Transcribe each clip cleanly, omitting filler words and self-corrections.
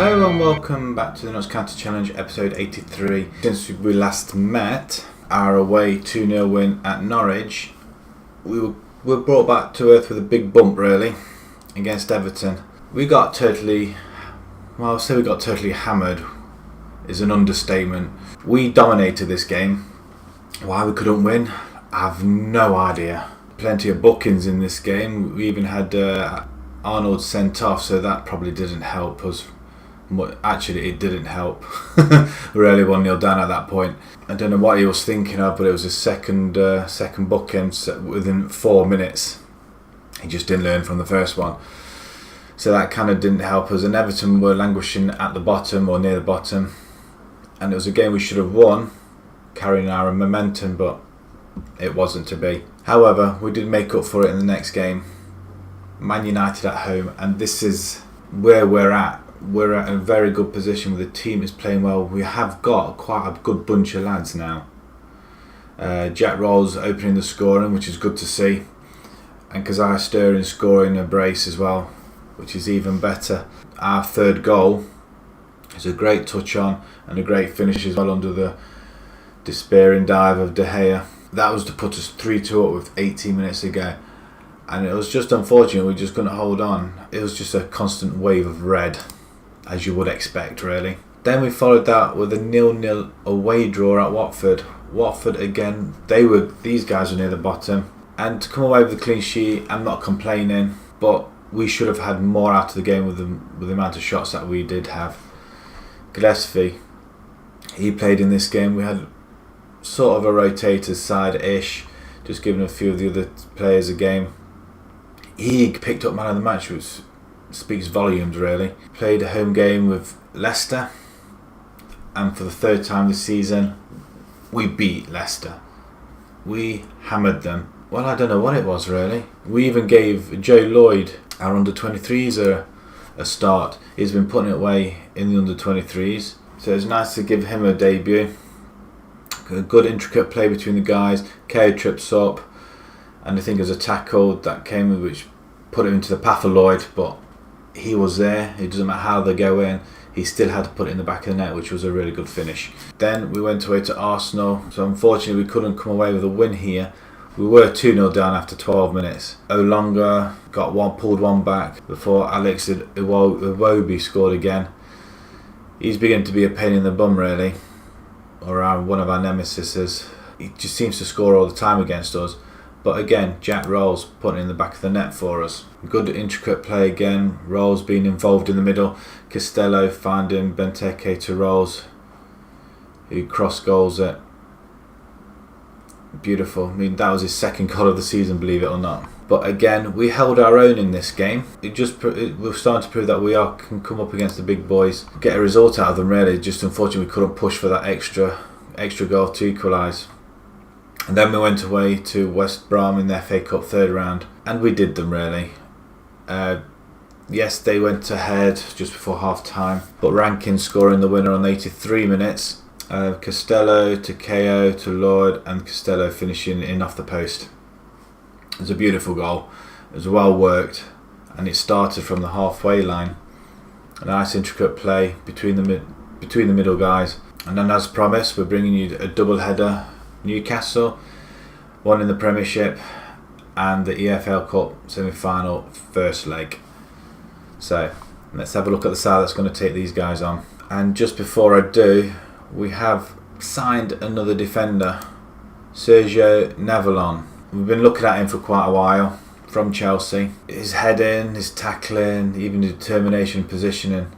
Hello and welcome back to the Newcastle Challenge episode 83. Since we last met, our away 2-0 win at Norwich, we were brought back to earth with a big bump really against Everton. We got totally hammered is an understatement. We dominated this game. Why we couldn't win, I have no idea. Plenty of bookings in this game. We even had Arnold sent off, so that probably didn't help us. Actually, it didn't help. We were only 1-0 down at that point. I don't know what he was thinking of, but it was his second bookend within 4 minutes. He just didn't learn from the first one. So that kind of didn't help us. And Everton were languishing at the bottom or near the bottom. And it was a game we should have won, carrying our momentum, but it wasn't to be. However, we did make up for it in the next game. Man United at home, and this is where we're at. We're at a very good position where the team is playing well. We have got quite a good bunch of lads now. Jack Rolls opening the scoring, which is good to see. And Keziah Sterling scoring a brace as well, which is even better. Our third goal is a great touch on and a great finish as well under the despairing dive of De Gea. That was to put us 3-2 up with 18 minutes to go. And it was just unfortunate, we just couldn't hold on. It was just a constant wave of red, as you would expect really. Then we followed that with a 0-0 away draw at Watford. Watford again, these guys were near the bottom. And to come away with a clean sheet, I'm not complaining, but we should have had more out of the game with the amount of shots that we did have. Gillespie, he played in this game. We had sort of a rotator side-ish, just giving a few of the other players a game. He picked up man of the match, which speaks volumes really. Played a home game with Leicester, and for the third time this season we beat Leicester. We hammered them. Well, I don't know what it was really. We even gave Joe Lloyd, our under-23s, a start. He's been putting it away in the under-23s, so it's nice to give him a debut. A good intricate play between the guys. KO trips up, and I think there's a tackle that came which put him into the path of Lloyd, but he was there. It doesn't matter how they go in, he still had to put it in the back of the net, which was a really good finish. Then we went away to Arsenal, so unfortunately we couldn't come away with a win here. We were 2-0 down after 12 minutes. Olonga pulled one back before Alex Iwobi scored again. He's beginning to be a pain in the bum really, or one of our nemesis. He just seems to score all the time against us. But again, Jack Rolls putting it in the back of the net for us. Good intricate play again. Rolls being involved in the middle. Costello finding Benteke to Rolls, who cross goals it. Beautiful. I mean, that was his second goal of the season, believe it or not. But again, we held our own in this game. We're starting to prove that we can come up against the big boys, get a result out of them really. Just unfortunately we couldn't push for that extra goal to equalise. And then we went away to West Brom in the FA Cup third round, and we did them really. Yes, they went ahead just before half time, but Rankin scoring the winner on 83 minutes. Costello to KO to Lloyd, and Costello finishing in off the post. It was a beautiful goal. It was well worked, and it started from the halfway line. A nice intricate play between the middle guys. And then, as promised, we're bringing you a double header. Newcastle, one in the Premiership, and the EFL Cup semi-final first leg. So let's have a look at the side that's going to take these guys on. And just before I do, we have signed another defender, Sergio Navalon. We've been looking at him for quite a while, from Chelsea. His heading, his tackling, even his determination, positioning,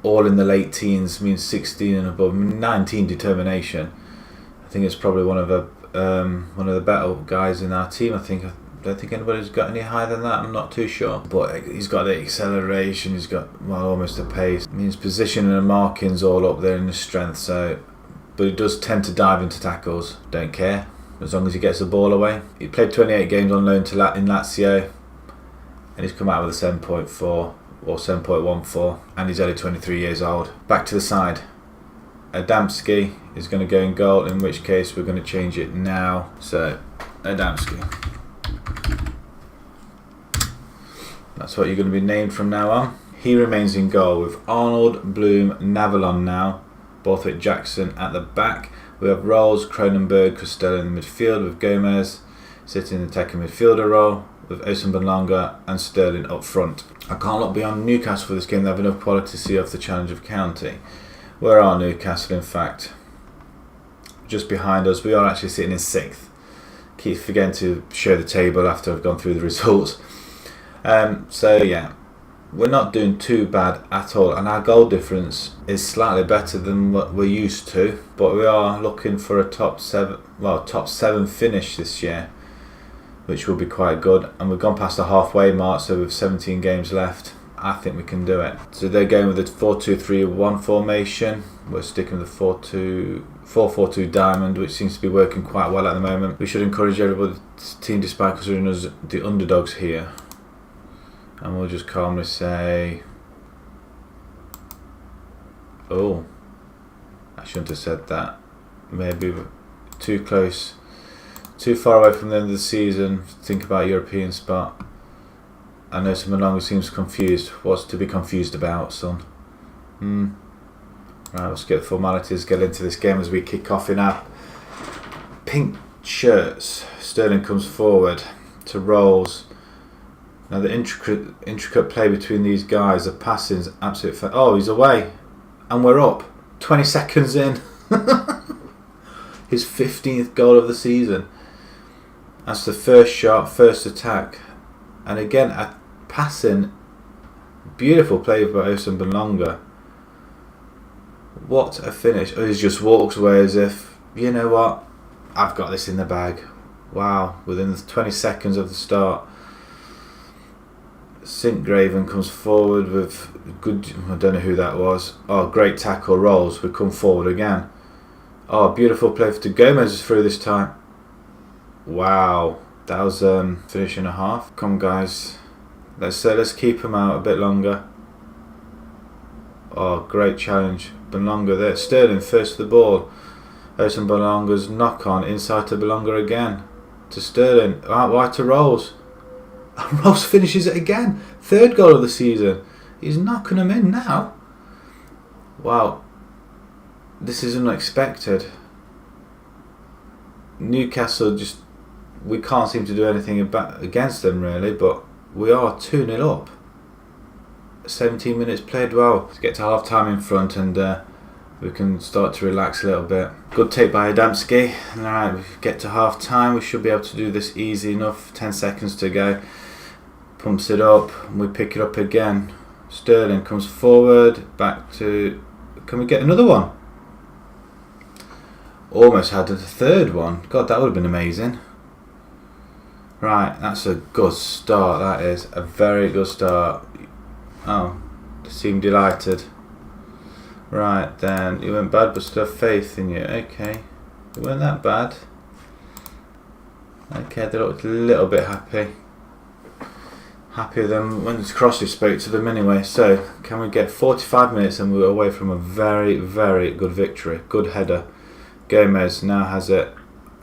all in the late teens, means 16 and above, 19 determination. I think it's probably one of the better guys in our team. I don't think anybody's got any higher than that. I'm not too sure. But he's got the acceleration. He's got almost the pace. I mean, his positioning and marking's all up there in his strength. But he does tend to dive into tackles. Don't care as long as he gets the ball away. He played 28 games on loan in Lazio, and he's come out with a 7.4 or 7.14, and he's only 23 years old. Back to the side. Adamski is going to go in goal, in which case we're going to change it now. So, Adamski. That's what you're going to be named from now on. He remains in goal with Arnold, Bloom, Navalon now, Borthwick, Jackson at the back. We have Rolls, Cronenberg, Costello in the midfield with Gomez sitting in the attacking midfielder role with Osunbonlanga and Sterling up front. I can't look beyond Newcastle for this game. They have enough quality to see off the challenge of County. Where are Newcastle, in fact? Just behind us. We are actually sitting in 6th. Keep forgetting to show the table after I've gone through the results. So yeah, we're not doing too bad at all, and our goal difference is slightly better than what we're used to, but we are looking for a top 7 finish this year, which will be quite good. And we've gone past the halfway mark, so with 17 games left, I think we can do it. So they're going with the 4-2-3-1 formation. We're sticking with the 4-4-2 diamond, which seems to be working quite well at the moment. We should encourage everybody's team despite considering us the underdogs here. And we'll just calmly say, oh, I shouldn't have said that. Maybe too close, too far away from the end of the season to think about European spot. I know Malonga seems confused. What's to be confused about, son? Right, let's get the formalities, get into this game as we kick off in our pink shirts. Sterling comes forward to Rolls. Now the intricate play between these guys, the passing's absolute. Oh, he's away, and we're up. 20 seconds in, his 15th goal of the season. That's the first shot, first attack, and again a passing, beautiful play by Osunbonlanga. What a finish! Oh, he just walks away as if, you know what, I've got this in the bag. Wow! Within the 20 seconds of the start. Sintgraven comes forward with good. I don't know who that was. Oh, great tackle. Rolls. We come forward again. Oh, beautiful play to Gomez through this time. Wow, that was finish and a half. Come guys, let's keep him out a bit longer. Oh, great challenge. Bonlonga there. Sterling first to the ball. Osunbonlanga's knock on inside to Bonlonga again. To Sterling. Out wide to Rolls. And Rolls finishes it again. 3rd goal of the season. He's knocking them in now. Wow. This is unexpected. Newcastle we can't seem to do anything against them really, but we are 2-0 up. 17 minutes played well. Let's get to half time in front and we can start to relax a little bit. Good take by Adamski. Alright, we get to half time. We should be able to do this easy enough. 10 seconds to go. Pumps it up and we pick it up again. Sterling comes forward, back to. Can we get another one? Almost had a 3rd one. God, that would have been amazing. Right, that's a good start. That is a very good start. Oh, they seem delighted. Right then, you went bad but still have faith in you. Okay, it weren't that bad. Okay, they looked a little bit happy. Happier than when Crossley spoke to them anyway. So, can we get 45 minutes and we're away from a very, very good victory. Good header. Gomez now has it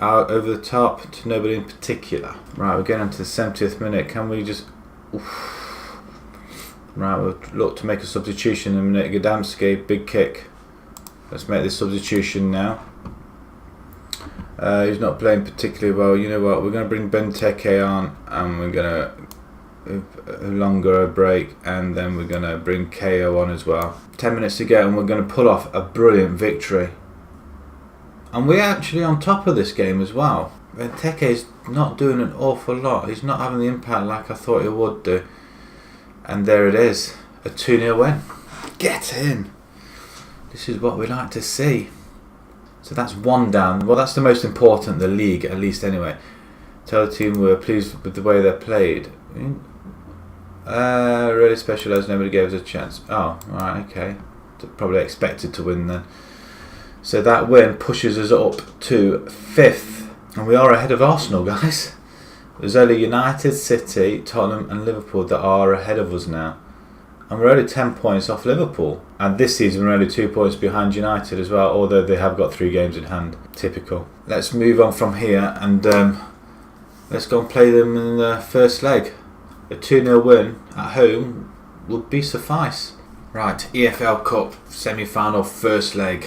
out over the top to nobody in particular. Right, we're getting into the 70th minute. Can we just... Oof. Right, we'll look to make a substitution in a minute. Gadamski, big kick. Let's make this substitution now. He's not playing particularly well. You know what, we're going to bring Benteke on and we're going to longer a break, and then we're going to bring KO on as well. 10 minutes to go and we're going to pull off a brilliant victory. And we're actually on top of this game as well. Benteke's not doing an awful lot. He's not having the impact like I thought he would do. And there it is, a 2-0 win. Get in! This is what we like to see. So that's 1 down. Well, that's the most important, the league, at least anyway. Tell the team we're pleased with the way they played. Really special as nobody gave us a chance. Oh, right, okay. Probably expected to win then. So that win pushes us up to 5th. And we are ahead of Arsenal, guys. There's only United, City, Tottenham and Liverpool that are ahead of us now. And we're only 10 points off Liverpool. And this season we're only 2 points behind United as well, although they have got 3 games in hand. Typical. Let's move on from here and let's go and play them in the first leg. A 2-0 win at home would be suffice. Right, EFL Cup semi-final first leg.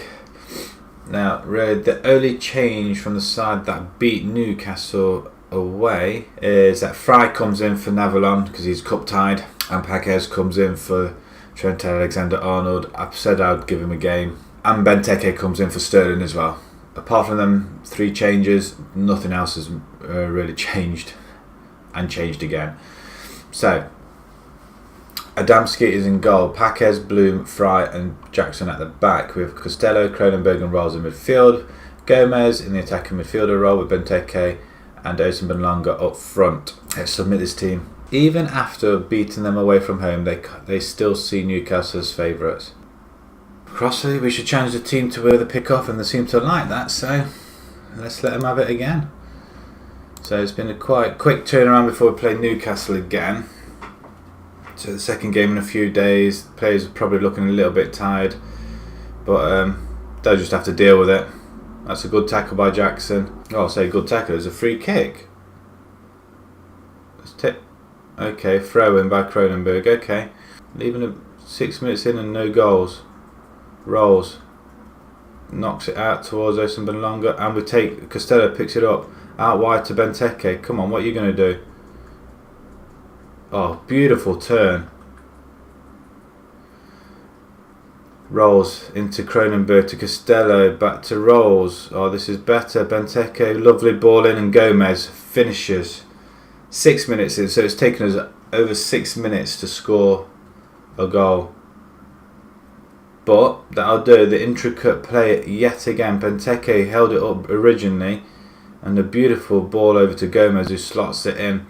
Now, the only change from the side that beat Newcastle away is that Fry comes in for Navalon because he's cup tied, and Paquez comes in for Trent Alexander-Arnold. I said I'd give him a game, and Benteke comes in for Sterling as well. Apart from them 3 changes, nothing else has really changed, and changed again. So Adamski is in goal, Paquez, Bloom, Fry and Jackson at the back, with Costello, Cronenberg and Rolls in midfield, Gomez in the attacking midfielder role with Benteke and Osenbenlanga up front. Let's submit this team. Even after beating them away from home, they still see Newcastle as favourites. Crossley, we should change the team to where they pick off, and they seem to like that, so let's let them have it again. So it's been a quite quick turnaround before we play Newcastle again. So the second game in a few days, players are probably looking a little bit tired, but they'll just have to deal with it. That's a good tackle by Jackson. Oh, I'll say good tackle, it's a free kick. Okay, throw in by Cronenberg, okay. Leaving it 6 minutes in and no goals. Rolls. Knocks it out towards Osenbenlanga, and we take, Costello picks it up. Out wide to Benteke. Come on, what are you going to do? Oh, beautiful turn. Rolls into Cronenberg to Costello, back to Rolls. Oh, this is better. Benteke, lovely ball in, and Gomez finishes. 6 minutes in, so it's taken us over 6 minutes to score a goal. But that'll do. The intricate play yet again. Benteke held it up originally, and a beautiful ball over to Gomez, who slots it in.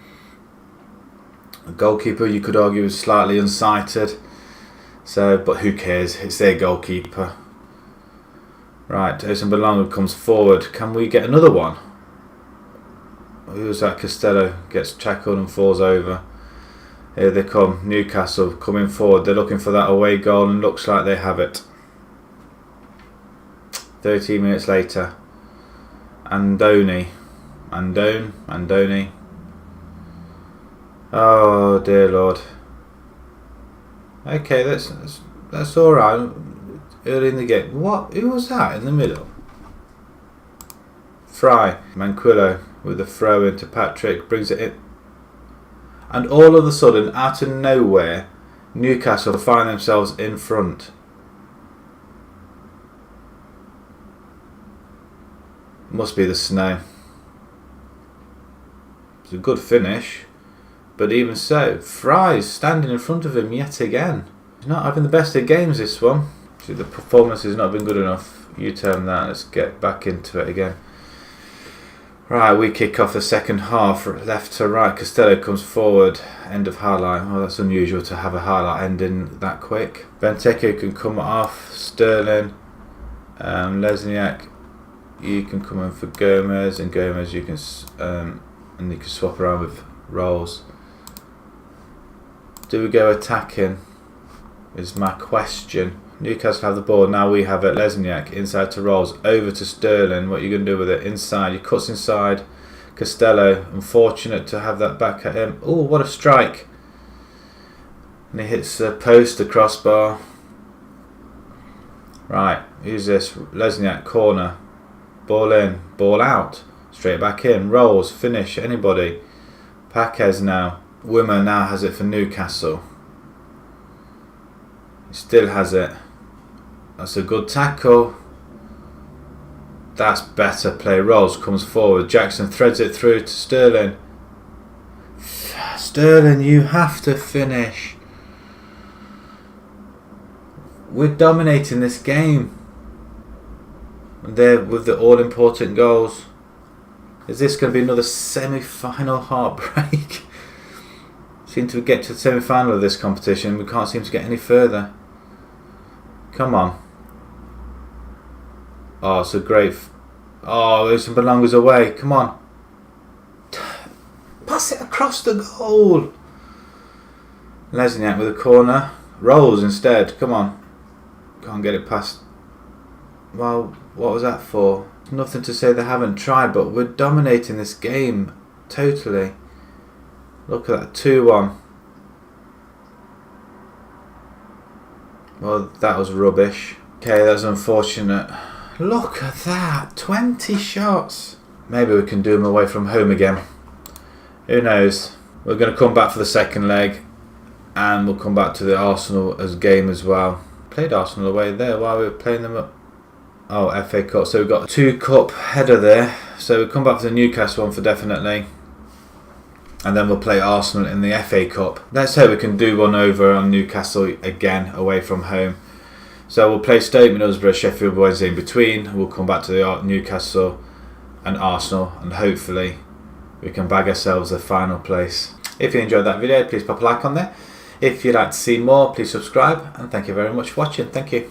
The goalkeeper, you could argue, was slightly unsighted. So, but who cares? It's their goalkeeper. Right, Osenbenlanga comes forward. Can we get another one? Who was that? Costello gets tackled and falls over. Here they come. Newcastle coming forward. They're looking for that away goal, and looks like they have it. 13 minutes later. Andoni. Oh dear Lord. Okay, that's all right. Early in the game. What? Who was that in the middle? Fry. Manquillo with a throw into Patrick, brings it in. And all of a sudden, out of nowhere, Newcastle find themselves in front. Must be the snow. It's a good finish. But even so, Fry's standing in front of him yet again. He's not having the best of games, this one. See, the performance has not been good enough. You term that. Let's get back into it again. Right, we kick off the second half, left to right. Costello comes forward, end of highlight. Oh, that's unusual to have a highlight ending that quick. Benteke can come off. Sterling, Lesniak, you can come in for Gomez, and Gomez you can, and you can swap around with Rolls. Do we go attacking? Is my question. Newcastle have the ball, now we have it. Lesniak inside to Rolls, over to Sterling. What are you going to do with it? Inside, he cuts inside. Costello, unfortunate to have that back at him. Oh, what a strike! And he hits the post, the crossbar. Right, who's this? Lesniak, corner. Ball in, ball out. Straight back in. Rolls, finish, anybody. Paquez now. Wimmer now has it for Newcastle. He still has it. That's a good tackle. That's better play. Rolls comes forward. Jackson threads it through to Sterling. Sterling, you have to finish. We're dominating this game. And there with the all-important goals. Is this going to be another semi-final heartbreak? Seem to get to the semi-final of this competition. We can't seem to get any further. Come on. Oh, it's a great... Oh, Osenbenlanga's away. Come on. Pass it across the goal. Lesniak with a corner. Rolls instead. Come on. Can't get it past. Well, what was that for? Nothing to say they haven't tried, but we're dominating this game. Totally. Look at that. 2-1. Well, that was rubbish. Okay, that's unfortunate. Look at that, 20 shots. Maybe we can do them away from home again. Who knows? We're going to come back for the second leg, and we'll come back to the Arsenal game as well. Played Arsenal away there while we were playing them up. Oh, FA Cup. So we've got a 2-cup header there. So we'll come back for the Newcastle one for definitely. And then we'll play Arsenal in the FA Cup. Let's hope we can do one over on Newcastle again away from home. So we'll play Stoke, Middlesbrough, Sheffield Wednesday in between. We'll come back to the Newcastle and Arsenal, and hopefully we can bag ourselves a final place. If you enjoyed that video, please pop a like on there. If you'd like to see more, please subscribe, and thank you very much for watching. Thank you.